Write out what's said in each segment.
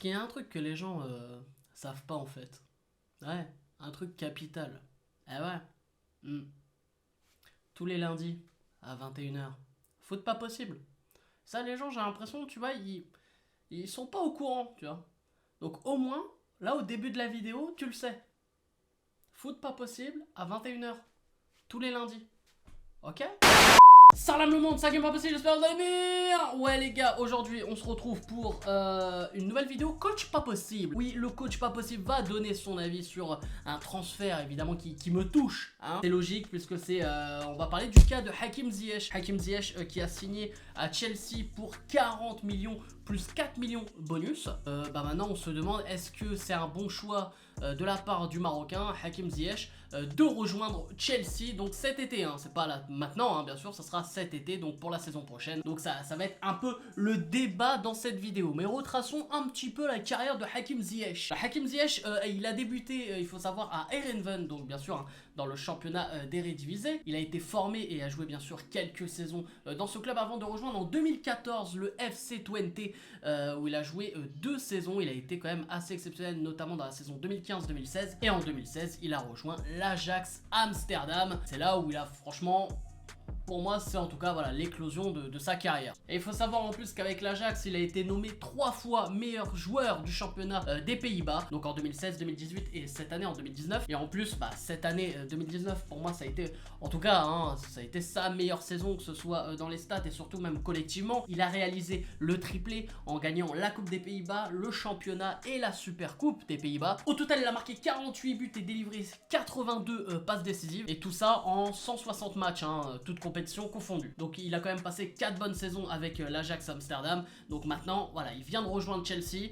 qu'il y a un truc que les gens savent pas en fait. Ouais, un truc capital. Eh ouais. hmm. Tous les lundis à 21h. Foot pas possible. Ça, les gens, j'ai l'impression, tu vois, ils sont pas au courant, tu vois. Donc au moins, là au début de la vidéo, tu le sais. Foot pas possible à 21h. Tous les lundis. Ok? Salam le monde, ça game pas possible, j'espère que vous allez bien. Ouais les gars, aujourd'hui on se retrouve pour une nouvelle vidéo coach pas possible. Oui, le coach pas possible va donner son avis sur un transfert évidemment qui me touche, hein. C'est logique puisque c'est on va parler du cas de Hakim Ziyech. Hakim Ziyech qui a signé à Chelsea pour 40 millions plus 4 millions bonus. Maintenant on se demande est-ce que c'est un bon choix de la part du Marocain Hakim Ziyech de rejoindre Chelsea donc cet été, hein. C'est pas là maintenant, hein, bien sûr, ça sera cet été, donc pour la saison prochaine. Donc ça va être un peu le débat dans cette vidéo. Mais retraçons un petit peu la carrière de Hakim Ziyech. Hakim Ziyech, il a débuté, il faut savoir, à Eindhoven, donc bien sûr, hein, dans le championnat d'Eredivisie. Il a été formé et a joué bien sûr quelques saisons dans ce club avant de rejoindre en 2014 le FC Twente, où il a joué 2 saisons. Il a été quand même assez exceptionnel, notamment dans la saison 2015-2016. Et en 2016, il a rejoint l'Ajax Amsterdam. C'est là où il a franchement... Pour moi, c'est en tout cas voilà l'éclosion de sa carrière. Et il faut savoir en plus qu'avec l'Ajax, il a été nommé 3 fois meilleur joueur du championnat des Pays-Bas. Donc en 2016, 2018 et cette année en 2019. Et en plus, cette année 2019, pour moi, ça a été, en tout cas, hein, ça a été sa meilleure saison, que ce soit dans les stats et surtout même collectivement. Il a réalisé le triplé en gagnant la Coupe des Pays-Bas, le championnat et la Super Coupe des Pays-Bas. Au total, il a marqué 48 buts et délivré 82 passes décisives. Et tout ça en 160 matchs, hein, toutes compétitions confondues. Donc il a quand même passé 4 bonnes saisons avec l'Ajax Amsterdam. Donc maintenant, voilà, il vient de rejoindre Chelsea.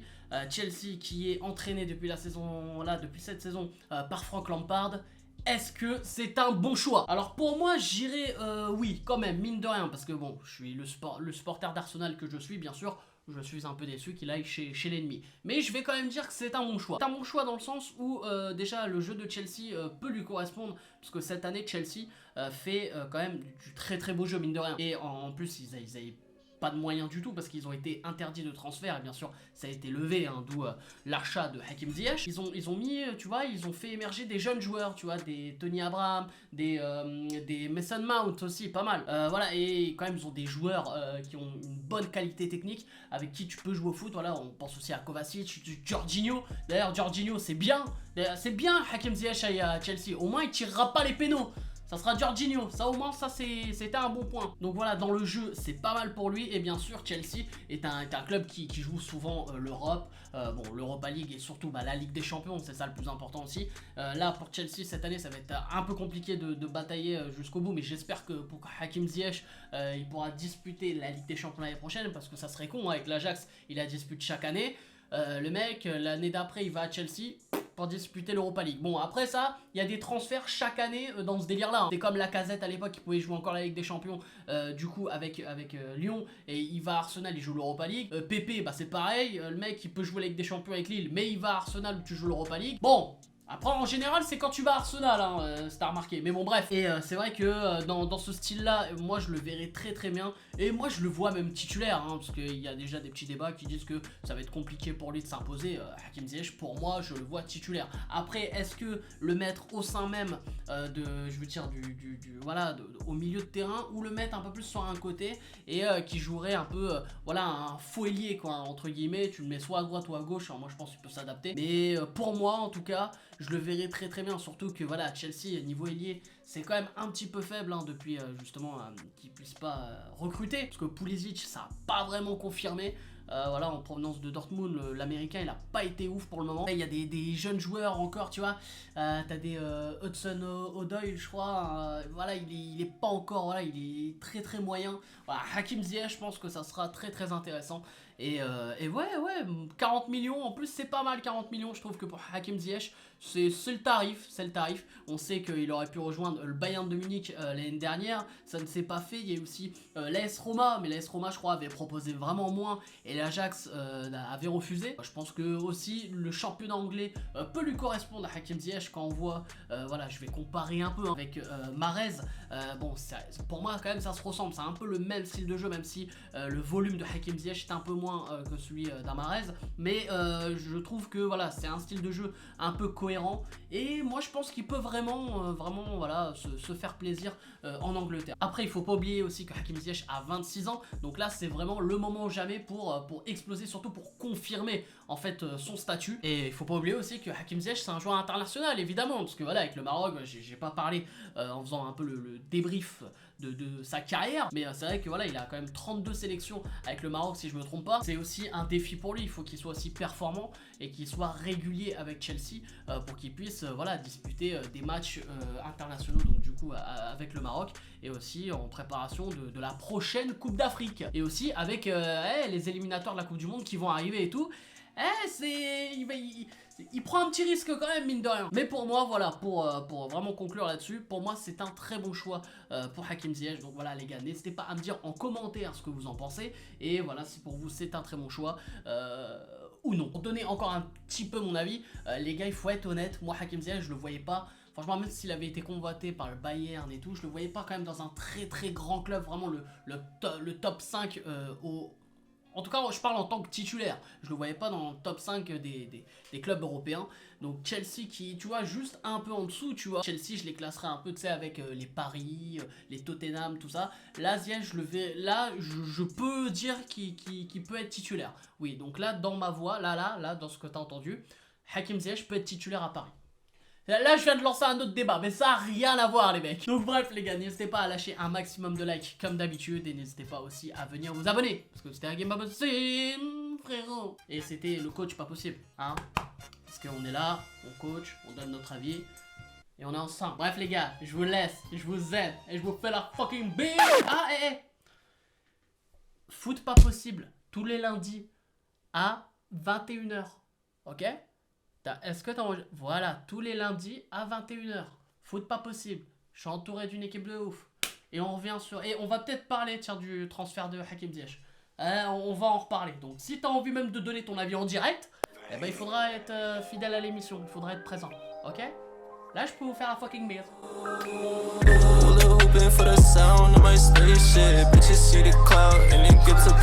Chelsea qui est entraîné depuis la saison, là, depuis cette saison par Frank Lampard. Est-ce que c'est un bon choix? Alors pour moi, j'irais oui, quand même, mine de rien, parce que bon, je suis le supporter d'Arsenal que je suis, bien sûr. Je suis un peu déçu qu'il aille chez l'ennemi. Mais je vais quand même dire que c'est un bon choix. C'est un bon choix dans le sens où déjà le jeu de Chelsea peut lui correspondre. Parce que cette année, Chelsea fait quand même du très très beau jeu, mine de rien. Et en plus, ils avaient pas de moyens du tout parce qu'ils ont été interdits de transfert et bien sûr ça a été levé, hein, d'où l'achat de Hakim Ziyech. Ils ont mis, tu vois, ils ont fait émerger des jeunes joueurs, tu vois, des Tony Abraham, des Mason Mount aussi, pas mal. Voilà, et quand même ils ont des joueurs qui ont une bonne qualité technique avec qui tu peux jouer au foot. Voilà, on pense aussi à Kovacic, Jorginho. D'ailleurs Jorginho c'est bien Hakim Ziyech à Chelsea, au moins il tirera pas les pénaux. Ça sera Jorginho, ça au moins ça c'était un bon point. Donc voilà, dans le jeu c'est pas mal pour lui. Et bien sûr Chelsea est un club qui joue souvent l'Europe, bon l'Europa League et surtout la Ligue des Champions, c'est ça le plus important aussi. Là pour Chelsea cette année ça va être un peu compliqué de batailler jusqu'au bout. Mais j'espère que pour Hakim Ziyech il pourra disputer la Ligue des Champions l'année prochaine. Parce que ça serait con, hein, avec l'Ajax il la dispute chaque année. Le mec l'année d'après il va à Chelsea pour disputer l'Europa League. Bon, après ça, il y a des transferts chaque année dans ce délire-là, hein. C'est comme Lacazette à l'époque, il pouvait jouer encore la Ligue des Champions, du coup, avec Lyon, et il va à Arsenal, il joue l'Europa League. Pépé, c'est pareil, le mec, il peut jouer la Ligue des Champions avec Lille, mais il va à Arsenal où tu joues l'Europa League. Bon, après, en général, c'est quand tu vas à Arsenal, hein, si t'as remarqué. Mais bon, bref. Et c'est vrai que dans ce style-là, moi, je le verrais très très bien. Et moi, je le vois même titulaire, hein, parce qu'il y a déjà des petits débats qui disent que ça va être compliqué pour lui de s'imposer. Hakim Ziyech, pour moi, je le vois titulaire. Après, est-ce que le mettre au sein même je veux dire, voilà, au milieu de terrain, ou le mettre un peu plus sur un côté et qui jouerait un peu, voilà, un faux ailier, quoi, entre guillemets. Tu le mets soit à droite ou à gauche. Alors moi, je pense qu'il peut s'adapter. Mais pour moi, en tout cas, je le verrai très très bien, surtout que voilà, Chelsea niveau ailier c'est quand même un petit peu faible, hein, depuis justement qu'ils puissent pas recruter, parce que Pulisic ça a pas vraiment confirmé. Voilà, en provenance de Dortmund, l'américain il a pas été ouf pour le moment. Il y a des jeunes joueurs encore, tu vois, t'as des Hudson Odoi je crois, voilà, il est pas encore, voilà, il est très très moyen. Voilà, Hakim Ziyech, je pense que ça sera très très intéressant. Et ouais, 40 millions, en plus c'est pas mal 40 millions, je trouve que pour Hakim Ziyech, c'est le tarif. On sait qu'il aurait pu rejoindre le Bayern de Munich l'année dernière, ça ne s'est pas fait. Il y a eu aussi l'AS Roma, mais l'AS Roma je crois avait proposé vraiment moins et l'Ajax avait refusé. Je pense que aussi le championnat anglais peut lui correspondre à Hakim Ziyech quand on voit, voilà, je vais comparer un peu, hein, avec Mahrez. Bon, pour moi quand même ça se ressemble, c'est un peu le même style de jeu, même si le volume de Hakim Ziyech est un peu moins moins que celui d'Amarez, mais je trouve que voilà, c'est un style de jeu un peu cohérent, et moi je pense qu'il peut vraiment voilà, se faire plaisir en Angleterre. Après il faut pas oublier aussi que Hakim Ziyech a 26 ans, donc là c'est vraiment le moment ou jamais pour exploser, surtout pour confirmer en fait son statut. Et il faut pas oublier aussi que Hakim Ziyech c'est un joueur international évidemment, parce que voilà, avec le Maroc j'ai pas parlé en faisant un peu le débrief de sa carrière, mais c'est vrai que voilà, il a quand même 32 sélections avec le Maroc si je me trompe pas. C'est aussi un défi pour lui, il faut qu'il soit aussi performant et qu'il soit régulier avec Chelsea pour qu'il puisse voilà, disputer des matchs internationaux, donc du coup avec le Maroc, et aussi en préparation de la prochaine Coupe d'Afrique, et aussi avec les éliminatoires de la Coupe du Monde qui vont arriver et tout. Il prend un petit risque quand même, mine de rien. Mais pour moi, voilà, pour vraiment conclure là-dessus, pour moi c'est un très bon choix pour Hakim Ziyech. Donc voilà les gars, n'hésitez pas à me dire en commentaire ce que vous en pensez, et voilà si pour vous c'est un très bon choix ou non. Pour donner encore un petit peu mon avis, les gars, il faut être honnête, moi Hakim Ziyech je le voyais pas. Franchement, même s'il avait été convoité par le Bayern et tout, je le voyais pas quand même dans un très grand club, vraiment le top 5 en tout cas, je parle en tant que titulaire. Je le voyais pas dans le top 5 des clubs européens. Donc Chelsea qui, tu vois, juste un peu en dessous, tu vois. Chelsea, je les classerais un peu, tu sais, avec les Paris, les Tottenham, tout ça. Là, Ziyech, je peux dire qu'il peut être titulaire. Oui, donc là, dans ma voix, là, dans ce que tu as entendu, Hakim Ziyech peut être titulaire à Paris. Là, je viens de lancer un autre débat, mais ça n'a rien à voir, les mecs. Donc bref, les gars, n'hésitez pas à lâcher un maximum de likes, comme d'habitude, et n'hésitez pas aussi à venir vous abonner, parce que c'était un game pas possible, frérot. Et c'était le coach pas possible, hein. Parce qu'on est là, on coach, on donne notre avis, et on est ensemble. Bref, les gars, je vous laisse, je vous aime, et je vous fais la fucking bise. Foot pas possible, tous les lundis, à 21h, ok? Est-ce que t'as enregistré? Voilà, tous les lundis à 21h. Foot pas possible. Je suis entouré d'une équipe de ouf. Et on revient sur... Et on va peut-être parler, tiens, du transfert de Hakim Ziyech. On va en reparler. Donc, si t'as envie même de donner ton avis en direct, eh ben, il faudra être fidèle à l'émission. Il faudra être présent. Ok? Là, je peux vous faire la fucking bise. For the sound of my spaceship, bitches see the cloud and it gets a